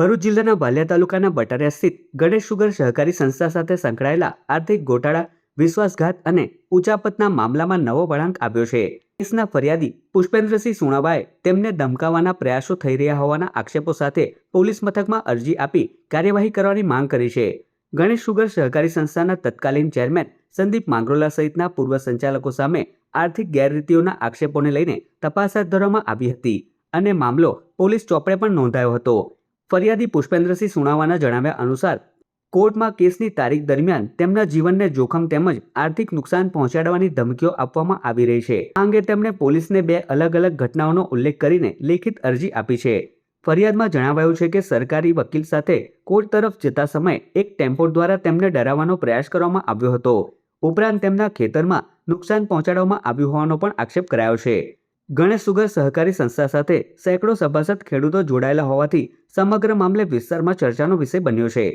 ભરૂચ જિલ્લાના ભાલિયા તાલુકાના બટારિયા સ્થિત ગણેશ શુગર સહકારી સંસ્થા સાથે સંકળાયેલા આર્થિક ગોટાળા, વિશ્વાસઘાત અને ઉચાપતના મામલામાં નવો વળાંક આવ્યો છે. કેસના ફરિયાદી પુષ્પેન્દ્રસિંહ સુણાવાએ તેમને ધમકાવવાના પ્રયાસો થઈ રહ્યા હોવાના આક્ષેપો સાથે પોલીસ મથકમાં અરજી આપી કાર્યવાહી કરવાની માંગ કરી છે. ગણેશ શુગર સહકારી સંસ્થાના તત્કાલીન ચેરમેન સંદીપ માંગરોલા સહિતના પૂર્વ સંચાલકો સામે આર્થિક ગેરરીતિઓના આક્ષેપોને લઈને તપાસ હાથ ધરવામાં આવી હતી અને મામલો પોલીસ ચોપડે પણ નોંધાયો હતો. ફરિયાદી પુષ્પેન્દ્રસિંહ સુણાવાના જણાવ્યા અનુસાર કોર્ટમાં કેસની તારીખ દરમિયાન તેમના જીવનને જોખમ તેમજ આર્થિક નુકસાન પહોંચાડવાની ધમકીઓ આપવામાં આવી રહી છે. આ અંગે તેમણે પોલીસને 2 અલગ અલગ ઘટનાઓનો ઉલ્લેખ કરીને લેખિત અરજી આપી છે. ફરિયાદમાં જણાવાયું છે કે સરકારી વકીલ સાથે કોર્ટ તરફ જતા સમયે એક ટેમ્પો દ્વારા તેમને ડરાવવાનો પ્રયાસ કરવામાં આવ્યો હતો. ઉપરાંત તેમના ખેતરમાં નુકસાન પહોંચાડવામાં આવ્યું હોવાનો પણ આક્ષેપ કરાયો છે. ગણેશ શુગર સહકારી સંસ્થા સાથે સેંકડો સભાસદ ખેડૂતો જોડાયેલા હોવાથી સમગ્ર મામલે વિસ્તારમાં ચર્ચાનો વિષય બન્યો છે.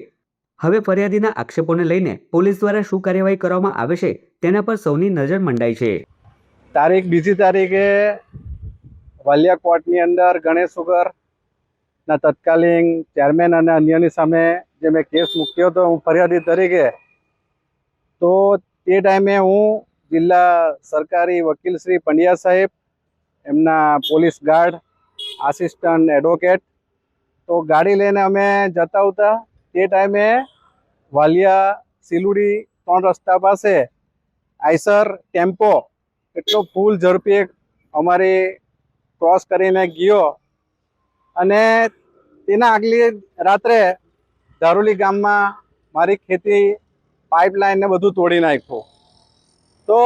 હવે ફરિયાદીના આક્ષેપોને લઈને પોલીસ દ્વારા શું કાર્યવાહી કરવામાં આવે છે તેના પર સૌની નજર મંડાઈ છે. તારીખ 2જી તારીખે વાલિયા કોર્ટની અંદર ગણેશ શુગરના તત્કાલીન ચેરમેન અને અન્યની સામે જે મેં કેસ મૂક્યો હતો હું ફરિયાદી તરીકે, તો તે ટાઈમે હું જિલ્લા સરકારી વકીલ શ્રી પંડ્યા સાહેબ, એમના પોલીસ ગાર્ડ, આસિસ્ટન્ટ એડવોકેટ, તો ગાડી લઈને અમે જતા હતા. તે ટાઈમે વાલિયા સિલુડી 3 રસ્તા પાસે આઈસર ટેમ્પો એટલો ફૂલ ઝડપી અમારી ક્રોસ કરીને ગયો અને તેના આગલી રાત્રે ધારોલી ગામમાં મારી ખેતી પાઇપલાઇન ને બધું તોડી નાખ્યું. તો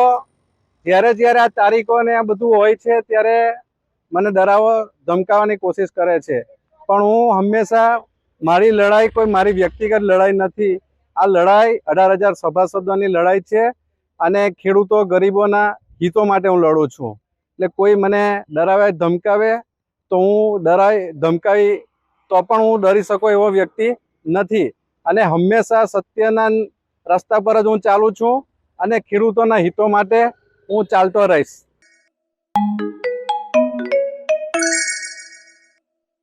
જ્યારે આ તારીખો ને આ બધું હોય છે ત્યારે મને ડરાવો ધમકાવવાની કોશિશ કરે છે, પણ હું હંમેશા મારી લડાઈ કોઈ મારી વ્યક્તિગત લડાઈ નથી. આ લડાઈ 18,000 સભાસદોની લડાઈ છે અને ખેડૂતો ગરીબોના હિતો માટે હું લડું છું. એટલે કોઈ મને ડરાવે ધમકાવે તો હું ધમકાવી તો પણ હું ડરી શકું એવો વ્યક્તિ નથી અને હંમેશા સત્યના રસ્તા પર જ હું ચાલું છું અને ખેડૂતોના હિતો માટે હું ચાલતો રહીશ.